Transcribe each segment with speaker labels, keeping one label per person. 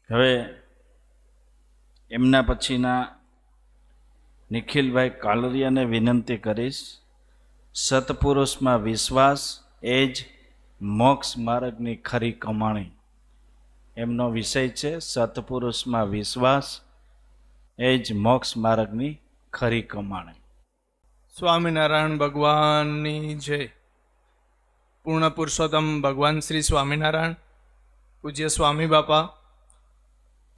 Speaker 1: હવે એમના પછીના નિખિલભાઈ કાલરિયાને વિનંતી કરીશ. સત્પુરુષમાં વિશ્વાસ એ જ મોક્ષ માર્ગની ખરી કમાણી. એમનો વિષય છે સત્પુરુષમાં વિશ્વાસ એ જ મોક્ષ માર્ગની ખરી કમાણી.
Speaker 2: સ્વામિનારાયણ ભગવાનની જય. પૂર્ણ પુરુષોત્તમ ભગવાન શ્રી સ્વામિનારાયણ, પૂજ્ય સ્વામી બાપા,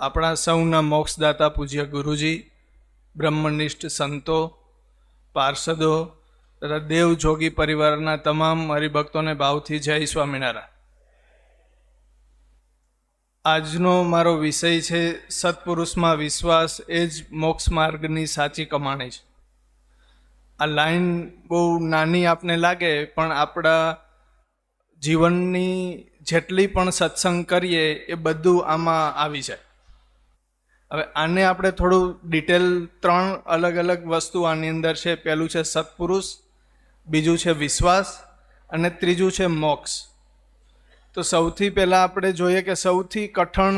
Speaker 2: આપણા સૌના મોક્ષદાતા પૂજ્ય ગુરુજી, બ્રહ્મનિષ્ઠ સંતો, પાર્ષદો તથા દેવ જોગી પરિવારના તમામ હરિભક્તોને ભાવથી જય સ્વામિનારાયણ. આજનો મારો વિષય છે સત્પુરુષમાં વિશ્વાસ એ જ મોક્ષ માર્ગની સાચી કમાણી છે. આ લાઈન બહુ નાની આપને લાગે, પણ આપણા જીવનની જેટલી પણ સત્સંગ કરીએ એ બધું આમાં આવી જાય. હવે આને આપણે થોડું ડિટેલ 3 અલગ અલગ વસ્તુ આની અંદર છે. પહેલું છે સત્પુરુષ, બીજું છે વિશ્વાસ અને ત્રીજું છે મોક્ષ. તો સૌથી પહેલાં આપણે જોઈએ કે સૌથી કઠણ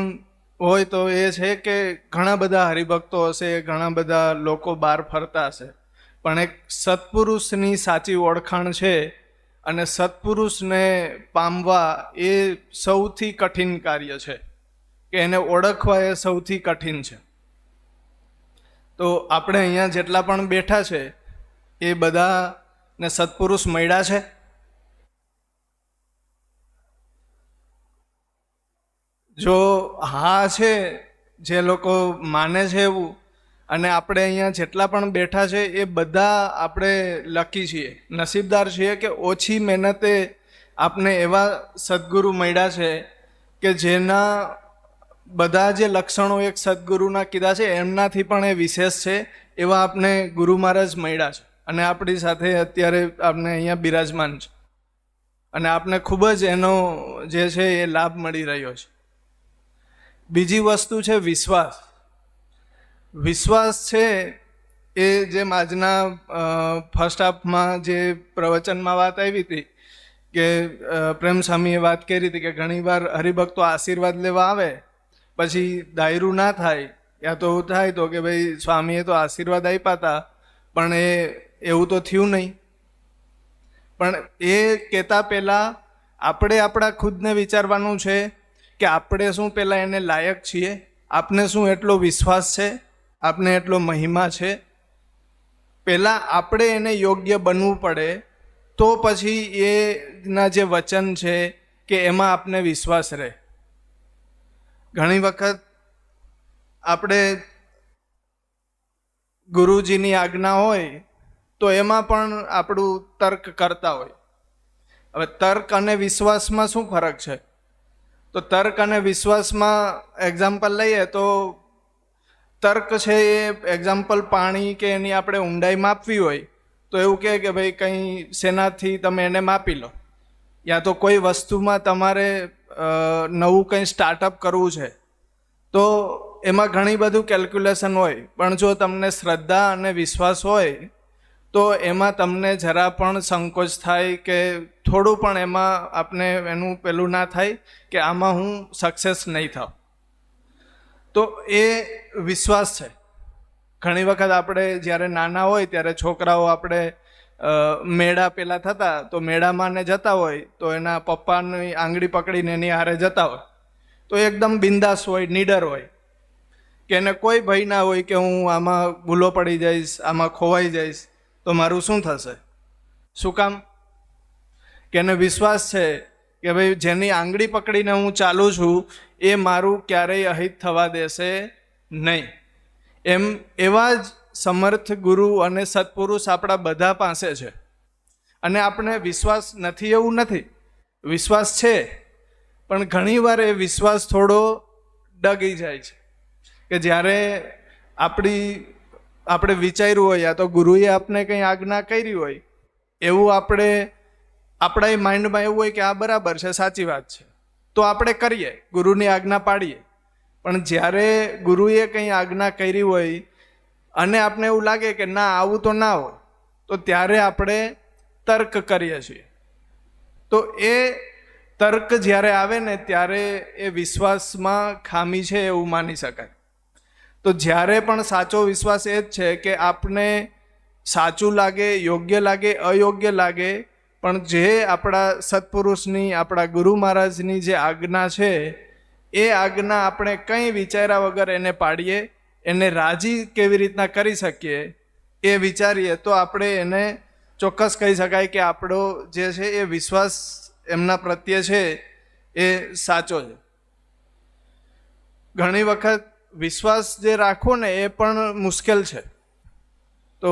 Speaker 2: હોય તો એ છે કે ઘણા બધા હરિભક્તો હશે, ઘણા બધા લોકો બહાર ફરતા હશે, પણ એક સત્પુરુષની સાચી ઓળખાણ છે અને સત્પુરુષને પામવા એ સૌથી કઠિન કાર્ય છે, કે એને ઓળખવા એ સૌથી કઠિન છે. તો આપણે અહીંયા જેટલા પણ બેઠા છે એ બધાને સત્પુરુષ મળ્યા છે? જો હા છે, જે લોકો માને છે એવું, અને આપણે અહીંયા જેટલા પણ બેઠા છે એ બધા આપણે લકી છીએ, નસીબદાર છીએ કે ઓછી મહેનતે આપને એવા સદગુરુ મળ્યા છે કે જેના બધા જે લક્ષણો એક સદગુરુના કીધા છે એમનાથી પણ એ વિશેષ છે. એવા આપને ગુરુ મહારાજ મળ્યા છે અને આપણી સાથે અત્યારે આપને અહીંયા બિરાજમાન છે અને આપને ખૂબ જ એનો જે છે એ લાભ મળી રહ્યો છે. બીજી વસ્તુ છે વિશ્વાસ. વિશ્વાસ છે એ જેમ આજના ફર્સ્ટ હાફમાં જે પ્રવચનમાં વાત આવી હતી કે પ્રેમ સ્વામીએ વાત કરી હતી કે ઘણીવાર હરિભક્તો આશીર્વાદ લેવા આવે, પછી દાયરું ના થાય, યા તો એવું થાય તો કે ભાઈ સ્વામીએ તો આશીર્વાદ આપ્યા હતા પણ એવું તો થયું નહીં. પણ એ કહેતા પહેલાં આપણે આપણા ખુદને વિચારવાનું છે કે આપણે શું પહેલાં એને લાયક છીએ, આપને શું એટલો વિશ્વાસ છે, આપને એટલો મહિમા છે. પહેલાં આપણે એને યોગ્ય બનવું પડે, તો પછી એના જે વચન છે કે એમાં આપને વિશ્વાસ રહે. ઘણી વખત આપણે ગુરુજીની આજ્ઞા હોય તો એમાં પણ આપણું તર્ક કરતા હોય. હવે તર્ક અને વિશ્વાસમાં શું ફરક છે? તો તર્ક અને વિશ્વાસમાં એક્ઝામ્પલ લઈએ તો તર્ક છે એ એક્ઝામ્પલ પાણી કે એની આપણે ઊંડાઈ માપવી હોય તો એવું કહે કે ભાઈ કંઈ શેનાથી તમે એને માપી લો, યા તો કોઈ વસ્તુમાં તમારે નવું કંઈ સ્ટાર્ટઅપ કરવું છે તો એમાં ઘણી બધું કેલ્ક્યુલેશન હોય, પણ જો તમને શ્રદ્ધા અને વિશ્વાસ હોય તો એમાં તમને જરા પણ સંકોચ થાય કે થોડું પણ એમાં આપને એનું પેલું ના થાય કે આમાં હું સક્સેસ નહીં થાઉં. તો એ વિશ્વાસ છે. ઘણી વખત આપણે જ્યારે નાના હોય ત્યારે છોકરાઓ આપણે મેળા પેલા થતા તો મેળામાં ને જતા હોય તો એના પપ્પાની આંગળી પકડીને એની હારે જતા હોય તો એકદમ બિંદાસ હોય, નીડર હોય, કે એને કોઈ ભય ના હોય કે હું આમાં ભૂલો પડી જઈશ, આમાં ખોવાઈ જઈશ તો મારું શું થશે. શું કામ? કે એને વિશ્વાસ છે કે ભાઈ જેની આંગળી પકડીને હું ચાલું છું એ મારું ક્યારેય અહિત થવા દેશે નહીં. એમ એવા જ સમર્થ ગુરુ અને સત્પુરુષ આપણા બધા પાસે છે. અને આપણે વિશ્વાસ નથી એવું નથી, વિશ્વાસ છે, પણ ઘણીવાર એ વિશ્વાસ થોડો ડગી જાય છે કે જ્યારે આપણે વિચાર્યું હોય યા તો ગુરુએ આપને કંઈ આજ્ઞા કરી હોય એવું આપણા માઇન્ડમાં એવું હોય કે આ બરાબર છે, સાચી વાત છે, તો આપણે કરીએ, ગુરુની આજ્ઞા પાડીએ. પણ જ્યારે ગુરુએ કંઈ આજ્ઞા કરી હોય અને આપણે એવું લાગે કે ના આવું તો ના હોય, તો ત્યારે આપણે તર્ક કરીએ છીએ. તો એ તર્ક જ્યારે આવે ને ત્યારે એ વિશ્વાસમાં ખામી છે એવું માની શકાય. તો જ્યારે પણ સાચો વિશ્વાસ એ જ છે કે આપને સાચું લાગે, યોગ્ય લાગે, અયોગ્ય લાગે, પણ જે આપણા સત્પુરુષની, આપણા ગુરુ મહારાજની જે આજ્ઞા છે એ આજ્ઞા આપણે કંઈ વિચાર્યા વગર એને પાડીએ, એને રાજી કેવી રીતના કરી શકીએ એ વિચારીએ તો આપણે એને ચોક્કસ કહી શકાય કે આપણો જે છે એ વિશ્વાસ એમના પ્રત્યે છે એ સાચો છે. ઘણી વખત વિશ્વાસ જે રાખવો ને એ પણ મુશ્કેલ છે. તો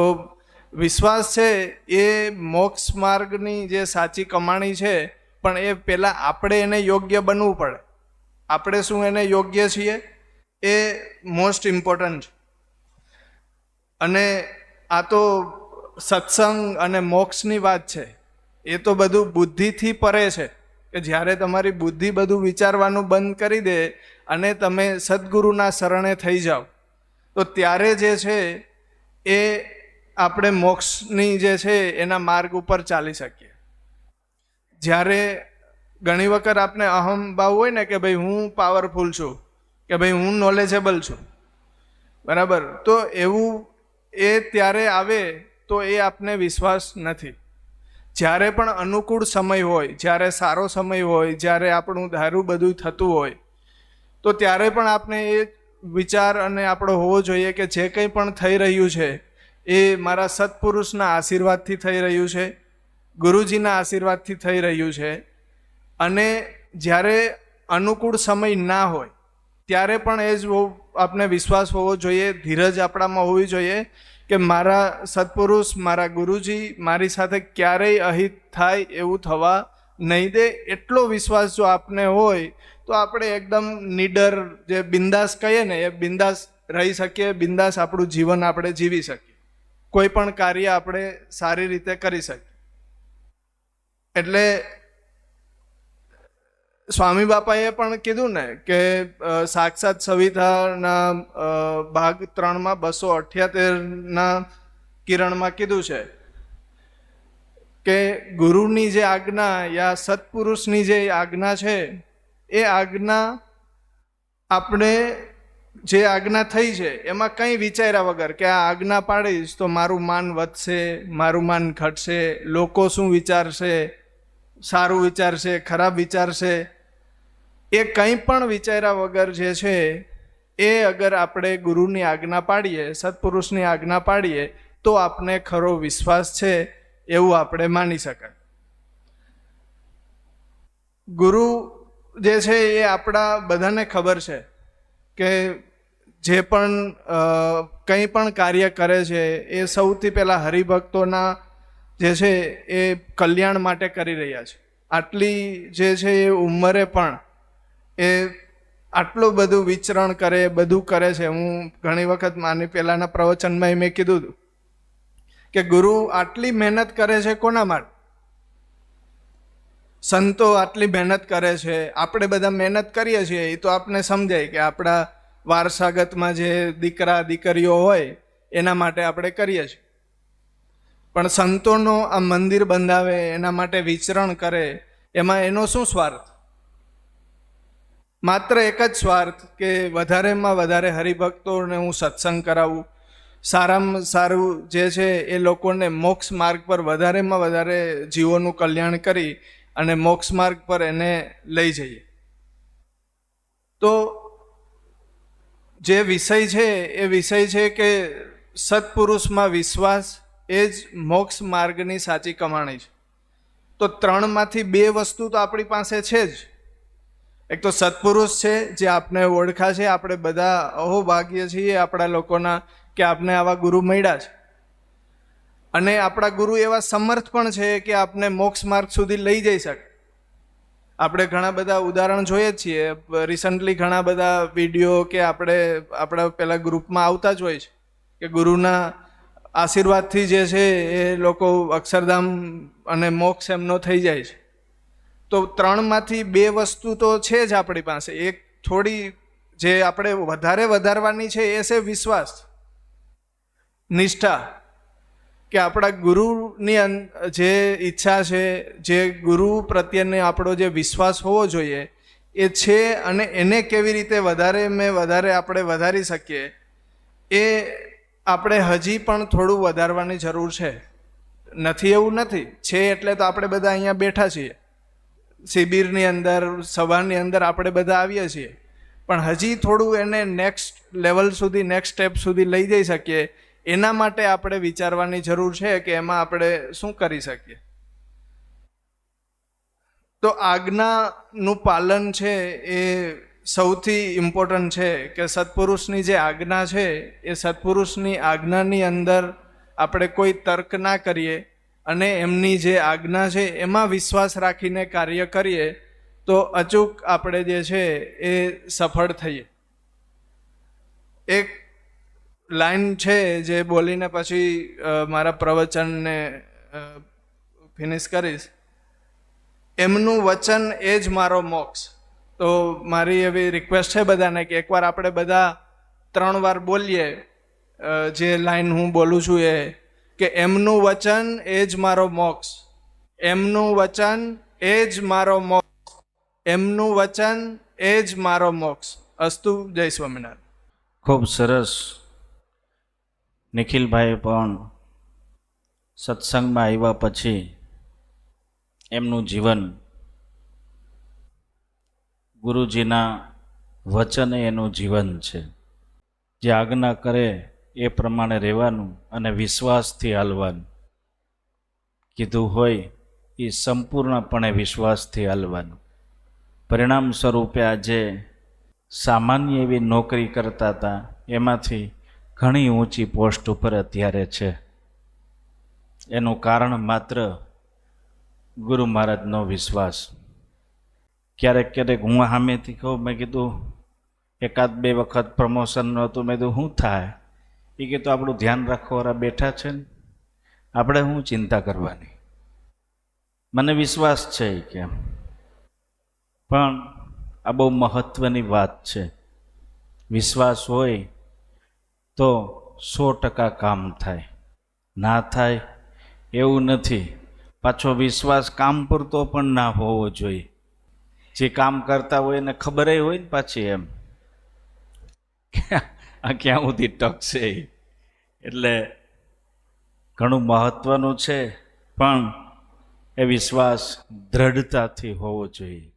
Speaker 2: વિશ્વાસ છે એ મોક્ષ માર્ગની જે સાચી કમાણી છે, પણ એ પહેલાં આપણે એને યોગ્ય બનવું પડે. આપણે શું એને યોગ્ય છીએ એ મોસ્ટ ઇમ્પોર્ટન્ટ છે. અને આ તો સત્સંગ અને મોક્ષની વાત છે, એ તો બધું બુદ્ધિથી પરે છે કે જ્યારે તમારી બુદ્ધિ બધું વિચારવાનું બંધ કરી દે અને તમે સદગુરુના શરણે થઈ જાઓ તો ત્યારે જે છે એ આપણે મોક્ષની જે છે એના માર્ગ ઉપર ચાલી શકીએ. જ્યારે ઘણી વખત આપણે અહમભાવ હોય ને કે ભાઈ હું પાવરફુલ છું, કે ભાઈ હું નોલેજેબલ છું, બરાબર, તો એવું એ ત્યારે આવે તો એ આપને વિશ્વાસ નથી. જ્યારે પણ અનુકૂળ સમય હોય, જ્યારે સારો સમય હોય, જ્યારે આપણું ધારું બધું થતું હોય તો ત્યારે પણ આપણે એ વિચાર અને આપણો હોવો જોઈએ કે જે કંઈ પણ થઈ રહ્યું છે એ મારા સત્પુરુષના આશીર્વાદથી થઈ રહ્યું છે, ગુરુજીના આશીર્વાદથી થઈ રહ્યું છે. અને જ્યારે અનુકૂળ સમય ના હોય ત્યારે પણ એ જ આપણે વિશ્વાસ હોવો જોઈએ, ધીરજ આપણામાં હોવી જોઈએ કે મારા સત્પુરુષ, મારા ગુરુજી મારી સાથે ક્યારેય અહિત થાય એવું થવા નહીં દે. એટલો વિશ્વાસ જો આપને હોય તો આપણે એકદમ નિડર, જે બિંદાસ કહીએ ને, એ બિંદાસ રહી શકીએ, બિંદાસ આપણું જીવન આપણે જીવી શકીએ, કોઈ પણ કાર્ય આપણે સારી રીતે કરી શકીએ. એટલે સ્વામી બાપાએ પણ કીધું ને કે સાક્ષાત સવિતાના ભાગ 3માં 278ના કિરણમાં કીધું છે કે ગુરુની જે આજ્ઞા યા સત્પુરુષની જે આજ્ઞા છે એ આજ્ઞા આપણે જે આજ્ઞા થઈ છે એમાં કંઈ વિચાર્યા વગર કે આ આજ્ઞા પાડીશ તો મારું માન વધશે, મારું માન ઘટશે, લોકો શું વિચારશે, સારું વિચારશે, ખરાબ વિચારશે, એ કંઈ પણ વિચાર્યા વગર જે છે એ અગર આપણે ગુરુની આજ્ઞા પાડીએ, સત્પુરુષની આજ્ઞા પાડીએ તો આપને ખરો વિશ્વાસ છે એવું આપણે માની શકાય. ગુરુ જે છે એ આપણા બધાને ખબર છે કે જે પણ કંઈ પણ કાર્ય કરે છે એ સૌથી પહેલાં હરિભક્તોના જે છે એ કલ્યાણ માટે કરી રહ્યા છે. આટલી જે છે એ ઉંમરે પણ એ આટલું બધું વિચરણ કરે, બધું કરે છે. હું ઘણી વખત આની પહેલાંના પ્રવચનમાં મેં કીધું હતું કે ગુરુ આટલી મહેનત કરે છે કોના માટે? સંતો આટલી મહેનત કરે છે, આપણે બધા મહેનત કરીએ છીએ એ તો આપને સમજાય કે આપણા વારસાગતમાં જે દીકરા દીકરીઓ હોય એના માટે આપણે કરીએ છીએ. પણ સંતોનો આ મંદિર બંધાવે, એના માટે વિચરણ કરે, એમાં એનો શું સ્વાર્થ? માત્ર એક જ સ્વાર્થ કે વધારેમાં વધારે હરિભક્તોને હું સત્સંગ કરાવું, સારામાં સારું જે છે એ લોકોને મોક્ષ માર્ગ પર વધારેમાં વધારે જીવોનું કલ્યાણ કરી અને મોક્ષ માર્ગ પર એને લઈ જઈએ. તો જે વિષય છે એ વિષય છે કે સત્પુરુષમાં વિશ્વાસ એ જ મોક્ષ માર્ગની સાચી કમાણી છે. તો 3માંથી 2 વસ્તુ તો આપણી પાસે છે જ. એક તો સત્પુરુષ છે જે આપને ઓળખા છે, આપણે બધા અહોભાગ્ય છીએ આપણા લોકોના કે આપને આવા ગુરુ મળ્યા છે. અને આપણા ગુરુ એવા સમર્થ પણ છે કે આપને મોક્ષ માર્ગ સુધી લઈ જઈ શકે. આપણે ઘણા બધા ઉદાહરણ જોઈએ છીએ, રિસન્ટલી ઘણા બધા વિડીયો કે આપણે આપણા પેલા ગ્રુપમાં આવતા જ હોય છે કે ગુરુના આશીર્વાદથી જે છે એ લોકો અક્ષરધામ અને મોક્ષ એમનો થઈ જાય છે. તો 3માંથી 2 વસ્તુ તો છે જ આપણી પાસે. એક થોડી જે આપણે વધારવાની છે એ છે વિશ્વાસ, નિષ્ઠા, કે આપણા ગુરુની જે ઈચ્છા છે, જે ગુરુ પ્રત્યેનો આપણો જે વિશ્વાસ હોવો જોઈએ એ છે, અને એને કેવી રીતે વધારે આપણે વધારી શકીએ એ આપણે હજી પણ થોડું વધારવાની જરૂર છે. નથી એવું નથી, છે એટલે તો આપણે બધા અહીંયા બેઠા છીએ, શિબિરની અંદર, સભાની અંદર આપણે બધા આવીએ છીએ, પણ હજી થોડું એને નેક્સ્ટ લેવલ સુધી, નેક્સ્ટ સ્ટેપ સુધી લઈ જઈ શકીએ એના માટે આપણે વિચારવાની જરૂર છે કે એમાં આપણે શું કરી શકીએ. તો આજ્ઞાનું પાલન છે એ સૌથી ઇમ્પોર્ટન્ટ છે, કે સત્પુરુષની જે આજ્ઞા છે એ સત્પુરુષની આજ્ઞાની અંદર આપણે કોઈ તર્ક ના કરીએ અને એમની જે આજ્ઞા છે એમાં વિશ્વાસ રાખીને કાર્ય કરીએ તો અચૂક આપણે જે છે એ સફળ થઈએ. એક લાઈન છે જે બોલીને પછી મારા પ્રવચનને ફિનિશ કરીશ. એમનું વચન એ જ મારો મોક્ષ. તો મારી એવી રિક્વેસ્ટ છે બધાને કે એકવાર આપણે બધા 3 વાર બોલીએ જે લાઈન હું બોલું છું એ, કે એમનું વચન એ જ મારો મોક્ષ, એમનું વચન એ જ મારો મોક્ષ, એમનું વચન એ જ મારો મોક્ષ. અસ્તુ. જય સ્વામિનારાયણ.
Speaker 1: ખૂબ સરસ. નિખિલભાઈ પણ સત્સંગમાં આવ્યા પછી એમનું જીવન ગુરુજીના વચન એનું જીવન છે. જે આજ્ઞા કરે એ પ્રમાણે રહેવાનું અને વિશ્વાસથી હાલવાનું. કીધું હોય એ સંપૂર્ણપણે વિશ્વાસથી હાલવાનું. પરિણામ સ્વરૂપે આજે સામાન્ય એવી નોકરી કરતા હતા એમાંથી ઘણી ઊંચી પોસ્ટ ઉપર અત્યારે છે. એનું કારણ માત્ર ગુરુ મહારાજનો વિશ્વાસ. ક્યારેક હું સામેથી કહું, મેં કીધું 1-2 વખત પ્રમોશન નહોતું, મેં કીધું શું થાય? એ કીધું આપણું ધ્યાન રાખવાવાળા બેઠા છે ને, આપણે શું ચિંતા કરવાની, મને વિશ્વાસ છે કે. પણ આ બહુ મહત્વની વાત છે. વિશ્વાસ હોય તો 100% કામ થાય, ના થાય એવું નથી. પાછો વિશ્વાસ કામ પૂરતો પણ ના હોવો જોઈએ. જે કામ કરતા હોય એને ખબર હોય ને પાછી એમ આ ક્યાં સુધી ટકશે. એટલે ઘણું મહત્વનું છે, પણ એ વિશ્વાસ દ્રઢતાથી હોવો જોઈએ.